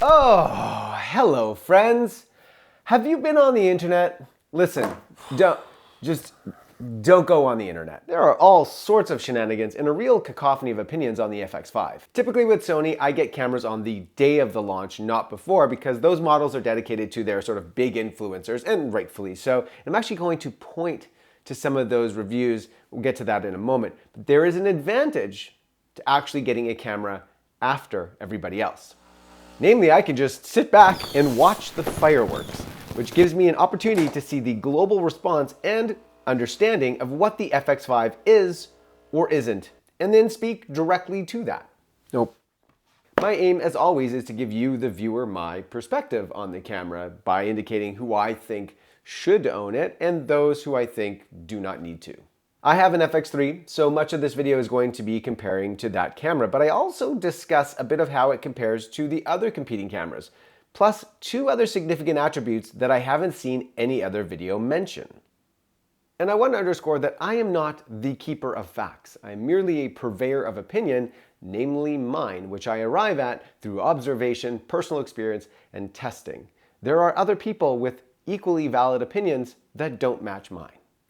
Oh, hello friends. Have you been on the internet? Listen, don't go on the internet. There are all sorts of shenanigans and a real cacophony of opinions on the FX5. Typically with Sony, I get cameras on the day of the launch, not before, because those models are dedicated to their sort of big influencers, and rightfully so. I'm actually going to point to some of those reviews. We'll get to that in a moment. But there is an advantage to actually getting a camera after everybody else. Namely, I can just sit back and watch the fireworks, which gives me an opportunity to see the global response and understanding of what the FX5 is or isn't, and then speak directly to that. Nope. My aim, as always, is to give you, the viewer, my perspective on the camera by indicating who I think should own it and those who I think do not need to. I have an FX3, so much of this video is going to be comparing to that camera, but I also discuss a bit of how it compares to the other competing cameras, plus two other significant attributes that I haven't seen any other video mention. And I want to underscore that I am not the keeper of facts. I am merely a purveyor of opinion, namely mine, which I arrive at through observation, personal experience, and testing. There are other people with equally valid opinions that don't match mine.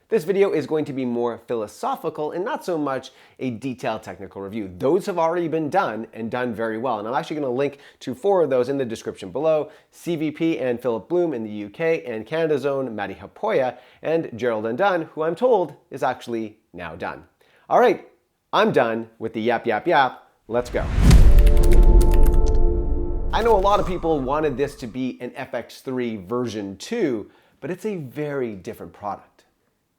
This video is going to be more philosophical and not so much a detailed technical review. Those have already been done and done very well. And I'm actually going to link to 4 of those in the description below. CVP and Philip Bloom in the UK, and Canada's own Matty Hapoya, and Gerald Undone, who I'm told is actually now done. All right, I'm done with the yap. Let's go. I know a lot of people wanted this to be an FX3 version 2, but it's a very different product.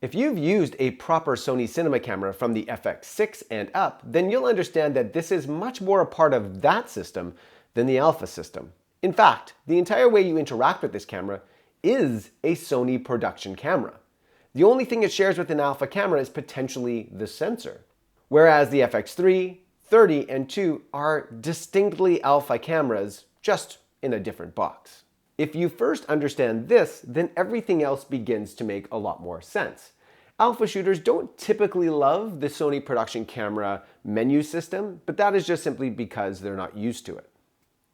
If you've used a proper Sony cinema camera from the FX6 and up, then you'll understand that this is much more a part of that system than the Alpha system. In fact, the entire way you interact with this camera is a Sony production camera. The only thing it shares with an Alpha camera is potentially the sensor. Whereas the FX3, 30, and 2 are distinctly Alpha cameras, just in a different box. If you first understand this, then everything else begins to make a lot more sense. Alpha shooters don't typically love the Sony production camera menu system, but that is just simply because they're not used to it.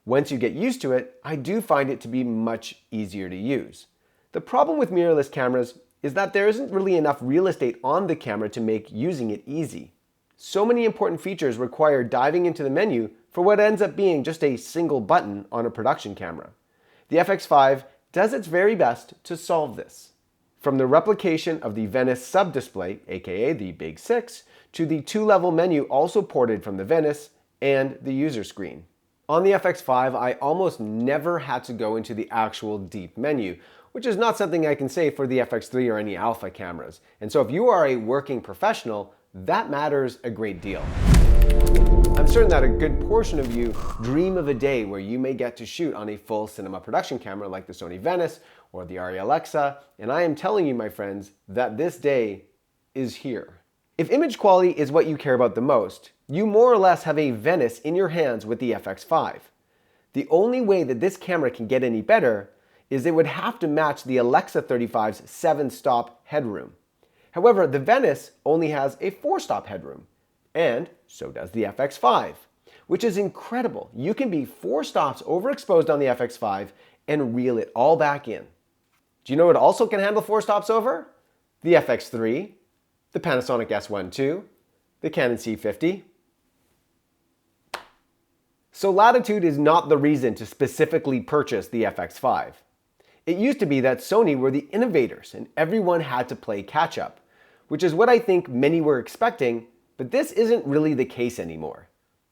Once you get used to it, I do find it to be much easier to use. The problem with mirrorless cameras is that there isn't really enough real estate on the camera to make using it easy. So many important features require diving into the menu for what ends up being just a single button on a production camera. The FX5 does its very best to solve this. From the replication of the Venice sub-display, aka the Big 6, to the 2-level menu also ported from the Venice, and the user screen. On the FX5, I almost never had to go into the actual deep menu, which is not something I can say for the FX3 or any Alpha cameras. And so if you are a working professional, that matters a great deal. I'm certain that a good portion of you dream of a day where you may get to shoot on a full cinema production camera like the Sony Venice or the Arri Alexa, and I am telling you, my friends, that this day is here. If image quality is what you care about the most, you more or less have a Venice in your hands with the FX5. The only way that this camera can get any better is it would have to match the Alexa 35's 7-stop headroom. However, the Venice only has a 4-stop headroom. And so does the FX5, which is incredible. You can be 4 stops overexposed on the FX5 and reel it all back in. Do you know what also can handle 4 stops over? The FX3, the Panasonic S1 II, the Canon C50. So latitude is not the reason to specifically purchase the FX5. It used to be that Sony were the innovators and everyone had to play catch up, which is what I think many were expecting. But this isn't really the case anymore.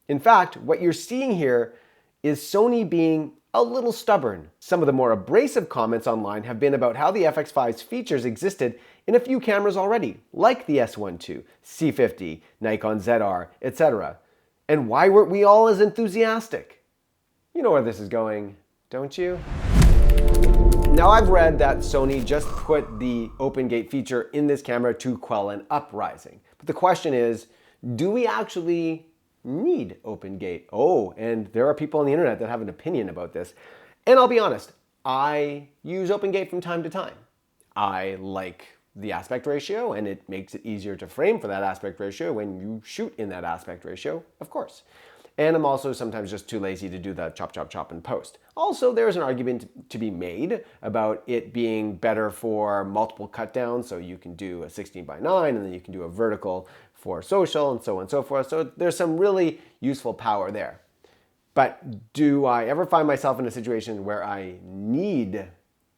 In fact, what you're seeing here is Sony being a little stubborn. Some of the more abrasive comments online have been about how the FX5's features existed in a few cameras already, like the S1 II, C50, Nikon ZR, etc. And why weren't we all as enthusiastic? You know where this is going, don't you? Now, I've read that Sony just put the open gate feature in this camera to quell an uprising. But the question is, do we actually need open gate? Oh, and there are people on the internet that have an opinion about this. And I'll be honest, I use open gate from time to time. I like the aspect ratio, and it makes it easier to frame for that aspect ratio when you shoot in that aspect ratio, of course. and I'm also sometimes just too lazy to do the chop, chop, chop in post. Also, there's an argument to be made about it being better for multiple cut downs, so you can do a 16:9 and then you can do a vertical for social and so on and so forth. So there's some really useful power there. But do I ever find myself in a situation where I need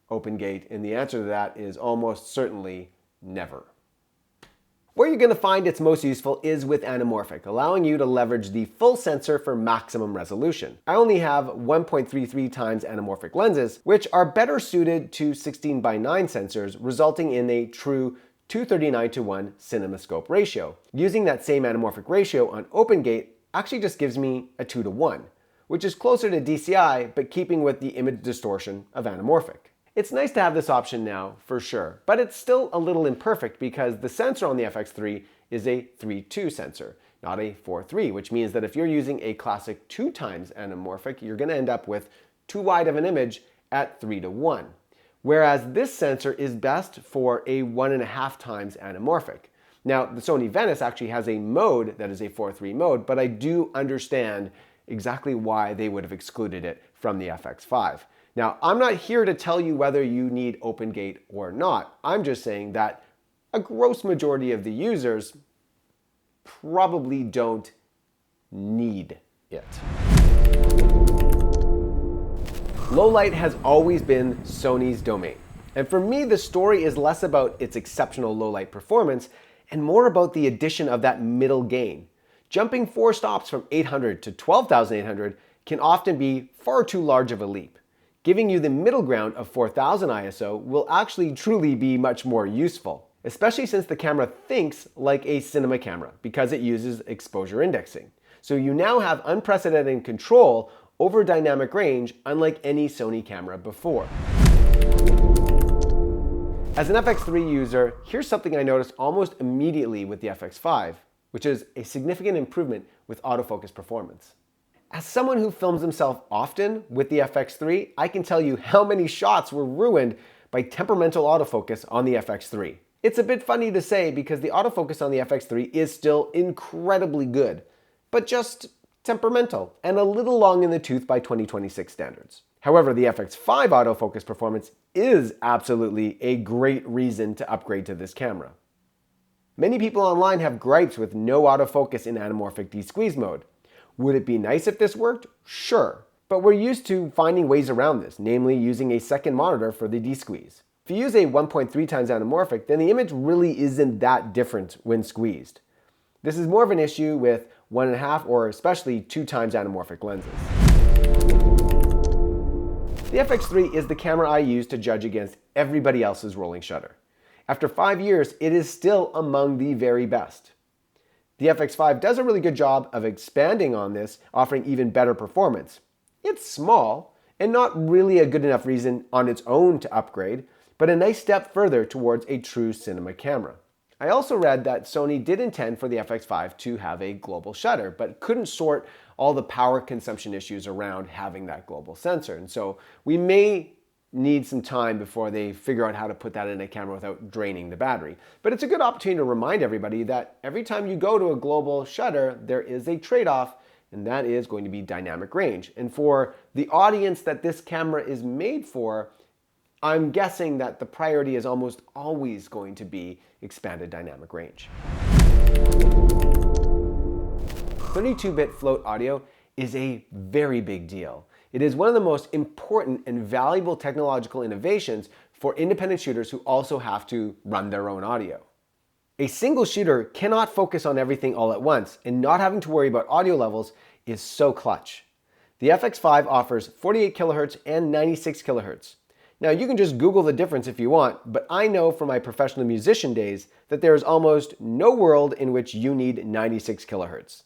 open gate? And the answer to that is almost certainly never. Where you're going to find it's most useful is with anamorphic, allowing you to leverage the full sensor for maximum resolution. I only have 1.33 times anamorphic lenses, which are better suited to 16:9 sensors, resulting in a true 239:1 cinemascope ratio. Using that same anamorphic ratio on open gate actually just gives me a 2:1, which is closer to DCI, but keeping with the image distortion of anamorphic. It's nice to have this option now, for sure, but it's still a little imperfect because the sensor on the FX3 is a 3:2 sensor, not a 4:3, which means that if you're using a classic 2 times anamorphic, you're gonna end up with too wide of an image at 3:1. Whereas this sensor is best for a 1.5 times anamorphic. Now, the Sony Venice actually has a mode that is a 4:3 mode, but I do understand exactly why they would have excluded it from the FX5. Now, I'm not here to tell you whether you need open gate or not. I'm just saying that a gross majority of the users probably don't need it. Low light has always been Sony's domain. And for me, the story is less about its exceptional low light performance and more about the addition of that middle gain. Jumping 4 stops from 800 to 12,800 can often be far too large of a leap. Giving you the middle ground of 4000 ISO will actually truly be much more useful, especially since the camera thinks like a cinema camera because it uses exposure indexing. So you now have unprecedented control over dynamic range unlike any Sony camera before. As an FX3 user, here's something I noticed almost immediately with the FX5, which is a significant improvement with autofocus performance. As someone who films himself often with the FX3, I can tell you how many shots were ruined by temperamental autofocus on the FX3. It's a bit funny to say because the autofocus on the FX3 is still incredibly good, but just temperamental and a little long in the tooth by 2026 standards. However, the FX5 autofocus performance is absolutely a great reason to upgrade to this camera. Many people online have gripes with no autofocus in anamorphic desqueeze mode. Would it be nice if this worked? Sure, but we're used to finding ways around this, namely using a second monitor for the desqueeze. If you use a 1.3 times anamorphic, then the image really isn't that different when squeezed. This is more of an issue with 1.5 or especially 2 times anamorphic lenses. The FX3 is the camera I use to judge against everybody else's rolling shutter. After 5 years, it is still among the very best. The FX5 does a really good job of expanding on this, offering even better performance. It's small and not really a good enough reason on its own to upgrade, but a nice step further towards a true cinema camera. I also read that Sony did intend for the FX5 to have a global shutter, but couldn't sort all the power consumption issues around having that global sensor. And so we may need some time before they figure out how to put that in a camera without draining the battery. But it's a good opportunity to remind everybody that every time you go to a global shutter, there is a trade-off, and that is going to be dynamic range. And for the audience that this camera is made for, I'm guessing that the priority is almost always going to be expanded dynamic range. 32-bit float audio is a very big deal. It is one of the most important and valuable technological innovations for independent shooters who also have to run their own audio. A single shooter cannot focus on everything all at once, and not having to worry about audio levels is so clutch. The FX5 offers 48 kHz and 96 kHz. Now you can just Google the difference if you want, but I know from my professional musician days that there is almost no world in which you need 96 kHz.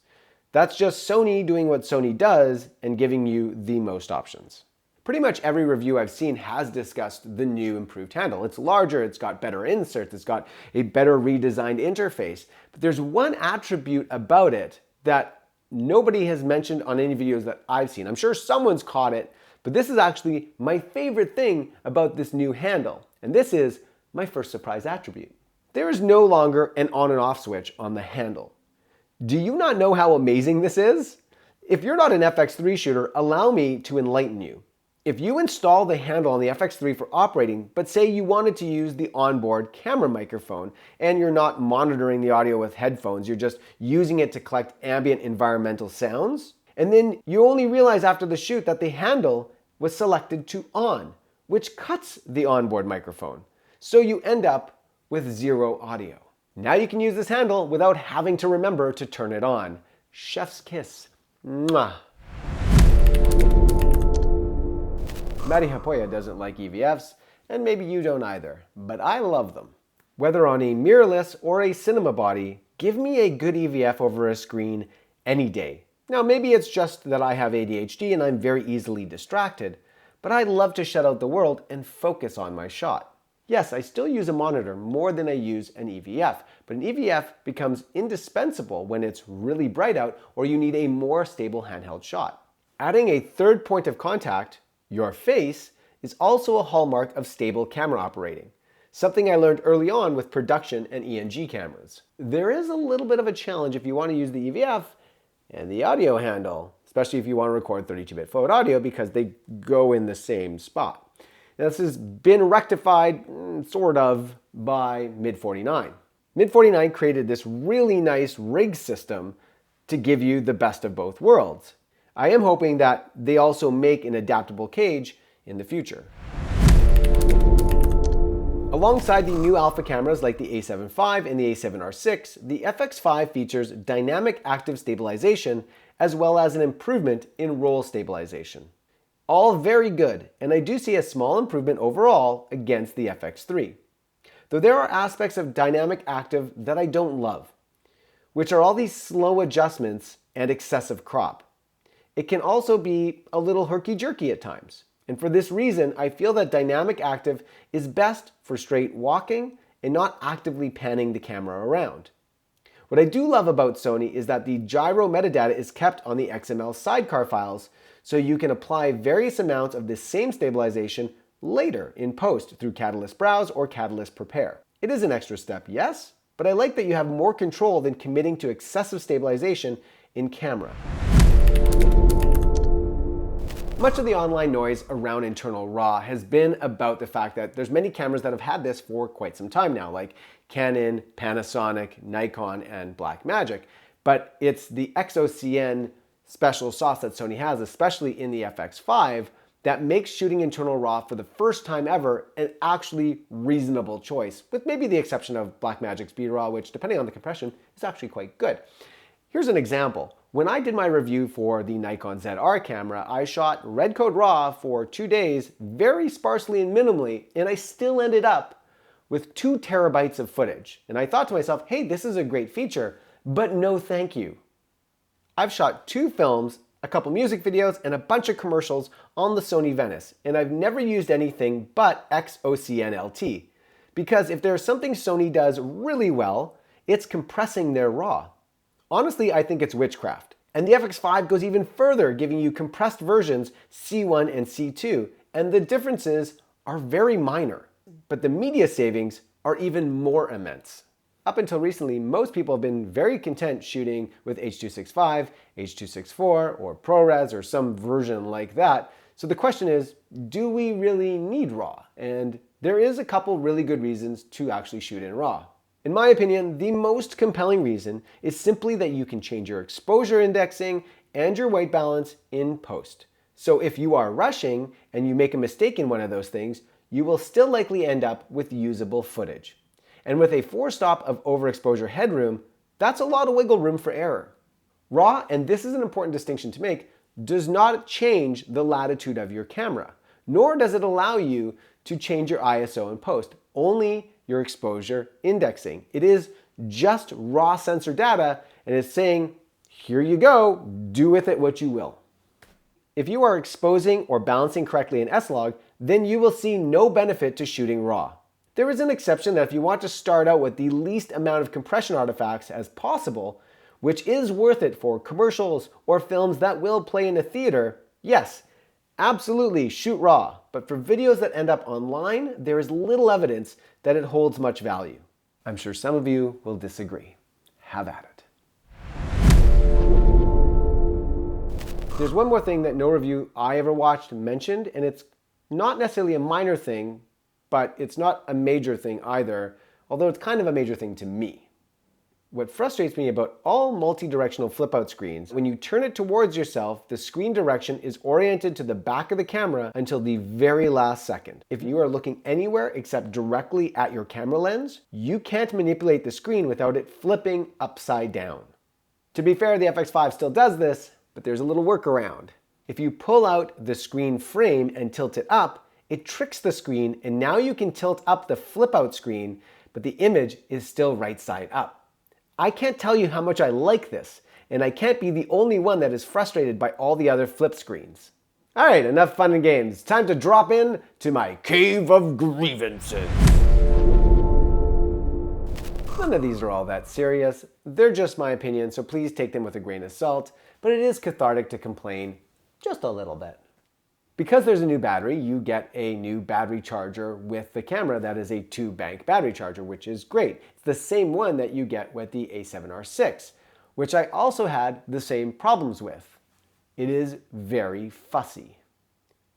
That's just Sony doing what Sony does and giving you the most options. Pretty much every review I've seen has discussed the new improved handle. It's larger, it's got better inserts, it's got a better redesigned interface. But there's one attribute about it that nobody has mentioned on any videos that I've seen. I'm sure someone's caught it, but this is actually my favorite thing about this new handle. And this is my first surprise attribute. There is no longer an on and off switch on the handle. Do you not know how amazing this is? If you're not an FX3 shooter, allow me to enlighten you. If you install the handle on the FX3 for operating, but say you wanted to use the onboard camera microphone and you're not monitoring the audio with headphones, you're just using it to collect ambient environmental sounds, and then you only realize after the shoot that the handle was selected to on, which cuts the onboard microphone. So you end up with zero audio. Now you can use this handle without having to remember to turn it on. Chef's kiss. Mwah. Mari Hapoya doesn't like EVFs, and maybe you don't either, but I love them. Whether on a mirrorless or a cinema body, give me a good EVF over a screen any day. Now maybe it's just that I have ADHD and I'm very easily distracted, but I love to shut out the world and focus on my shot. Yes, I still use a monitor more than I use an EVF, but an EVF becomes indispensable when it's really bright out or you need a more stable handheld shot. Adding a third point of contact, your face, is also a hallmark of stable camera operating, something I learned early on with production and ENG cameras. There is a little bit of a challenge if you want to use the EVF and the audio handle, especially if you want to record 32-bit forward audio because they go in the same spot. Now, this has been rectified, sort of, by Mid-49. Mid-49 created this really nice rig system to give you the best of both worlds. I am hoping that they also make an adaptable cage in the future. Alongside the new alpha cameras like the A7 V and the A7R6, the FX5 features dynamic active stabilization as well as an improvement in roll stabilization. All very good, and I do see a small improvement overall against the FX3. Though there are aspects of dynamic active that I don't love, which are all these slow adjustments and excessive crop. It can also be a little herky-jerky at times. And for this reason, I feel that dynamic active is best for straight walking and not actively panning the camera around. What I do love about Sony is that the gyro metadata is kept on the XML sidecar files, so you can apply various amounts of this same stabilization later in post through Catalyst Browse or Catalyst Prepare. It is an extra step, yes, but I like that you have more control than committing to excessive stabilization in camera. Much of the online noise around internal RAW has been about the fact that there's many cameras that have had this for quite some time now, like Canon, Panasonic, Nikon, and Blackmagic. But it's the X-OCN special sauce that Sony has, especially in the FX5, that makes shooting internal RAW for the first time ever an actually reasonable choice, with maybe the exception of Blackmagic's B-RAW, which, depending on the compression, is actually quite good. Here's an example. When I did my review for the Nikon ZR camera, I shot red code RAW for 2 days, very sparsely and minimally, and I still ended up with 2 terabytes of footage. And I thought to myself, hey, this is a great feature, but no thank you. I've shot 2 films, a couple music videos, and a bunch of commercials on the Sony Venice, and I've never used anything but X-OCN LT. Because if there's something Sony does really well, it's compressing their RAW. Honestly, I think it's witchcraft. And the FX5 goes even further, giving you compressed versions C1 and C2, and the differences are very minor. But the media savings are even more immense. Up until recently, most people have been very content shooting with H.265, H.264, or ProRes, or some version like that. So the question is, do we really need RAW? And there is a couple really good reasons to actually shoot in RAW. In my opinion, the most compelling reason is simply that you can change your exposure indexing and your white balance in post. So if you are rushing and you make a mistake in one of those things, you will still likely end up with usable footage. And with a 4-stop of overexposure headroom, that's a lot of wiggle room for error. RAW, and this is an important distinction to make, does not change the latitude of your camera, nor does it allow you to change your ISO in post, only your exposure indexing. It is just raw sensor data, and it's saying, here you go, do with it what you will. If you are exposing or balancing correctly in S-Log, then you will see no benefit to shooting RAW. There is an exception that if you want to start out with the least amount of compression artifacts as possible, which is worth it for commercials or films that will play in a theater, yes, absolutely shoot RAW. But for videos that end up online, there is little evidence that it holds much value. I'm sure some of you will disagree. Have at it. There's one more thing that no review I ever watched mentioned, and it's not necessarily a minor thing, but it's not a major thing either, although it's kind of a major thing to me. What frustrates me about all multi-directional flip-out screens, when you turn it towards yourself, the screen direction is oriented to the back of the camera until the very last second. If you are looking anywhere except directly at your camera lens, you can't manipulate the screen without it flipping upside down. To be fair, the FX5 still does this, but there's a little workaround. If you pull out the screen frame and tilt it up, it tricks the screen, and now you can tilt up the flip-out screen, but the image is still right side up. I can't tell you how much I like this, and I can't be the only one that is frustrated by all the other flip screens. All right, enough fun and games. Time to drop in to my cave of grievances. None of these are all that serious. They're just my opinion, so please take them with a grain of salt, but it is cathartic to complain just a little bit. Because there's a new battery, you get a new battery charger with the camera that is a 2-bank battery charger, which is great. It's the same one that you get with the A7R6, which I also had the same problems with. It is very fussy.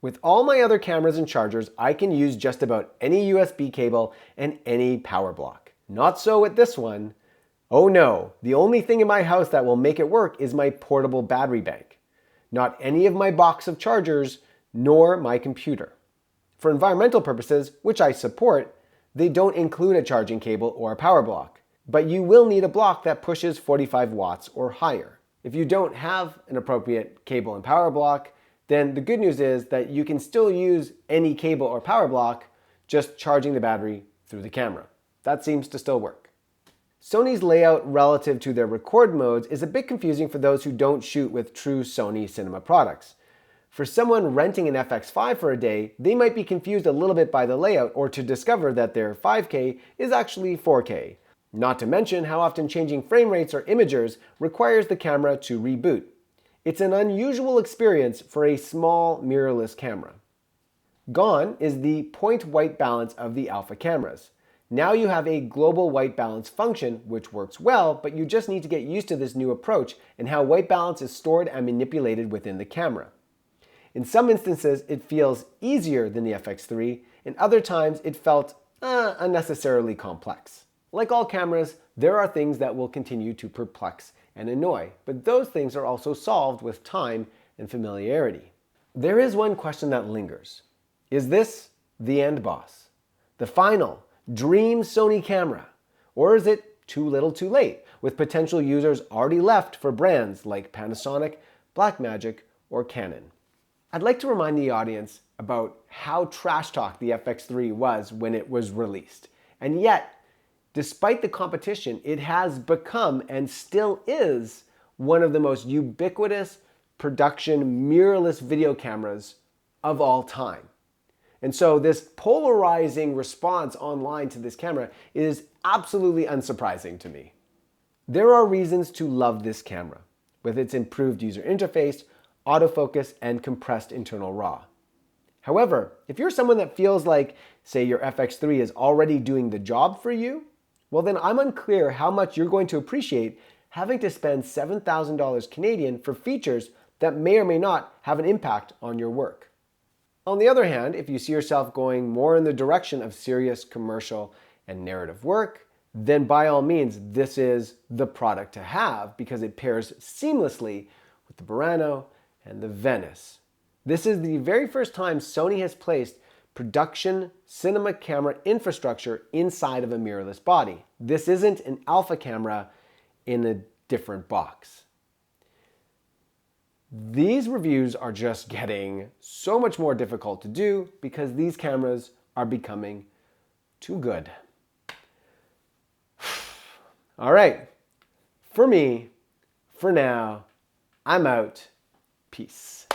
With all my other cameras and chargers, I can use just about any USB cable and any power block. Not so with this one. Oh no, the only thing in my house that will make it work is my portable battery bank. Not any of my box of chargers, nor my computer. For environmental purposes, which I support, they don't include a charging cable or a power block, but you will need a block that pushes 45 watts or higher. If you don't have an appropriate cable and power block, then the good news is that you can still use any cable or power block, just charging the battery through the camera. That seems to still work. Sony's layout relative to their record modes is a bit confusing for those who don't shoot with true Sony cinema products. For someone renting an FX5 for a day, they might be confused a little bit by the layout or to discover that their 5K is actually 4K. Not to mention how often changing frame rates or imagers requires the camera to reboot. It's an unusual experience for a small mirrorless camera. Gone is the point white balance of the alpha cameras. Now you have a global white balance function which works well, but you just need to get used to this new approach and how white balance is stored and manipulated within the camera. In some instances, it feels easier than the FX3, and other times it felt unnecessarily complex. Like all cameras, there are things that will continue to perplex and annoy, but those things are also solved with time and familiarity. There is one question that lingers. Is this the end boss? The final, dream Sony camera? Or is it too little too late, with potential users already left for brands like Panasonic, Blackmagic, or Canon? I'd like to remind the audience about how trash talk the FX3 was when it was released. And yet, despite the competition, it has become and still is one of the most ubiquitous production mirrorless video cameras of all time. And so this polarizing response online to this camera is absolutely unsurprising to me. There are reasons to love this camera, with its improved user interface, autofocus, and compressed internal RAW. However, if you're someone that feels like, say, your FX3 is already doing the job for you, well then I'm unclear how much you're going to appreciate having to spend $7,000 Canadian for features that may or may not have an impact on your work. On the other hand, if you see yourself going more in the direction of serious commercial and narrative work, then by all means, this is the product to have because it pairs seamlessly with the Burano and the Venice. This is the very first time Sony has placed production cinema camera infrastructure inside of a mirrorless body. This isn't an alpha camera in a different box. These reviews are just getting so much more difficult to do because these cameras are becoming too good. All right, for me, for now, I'm out. Peace.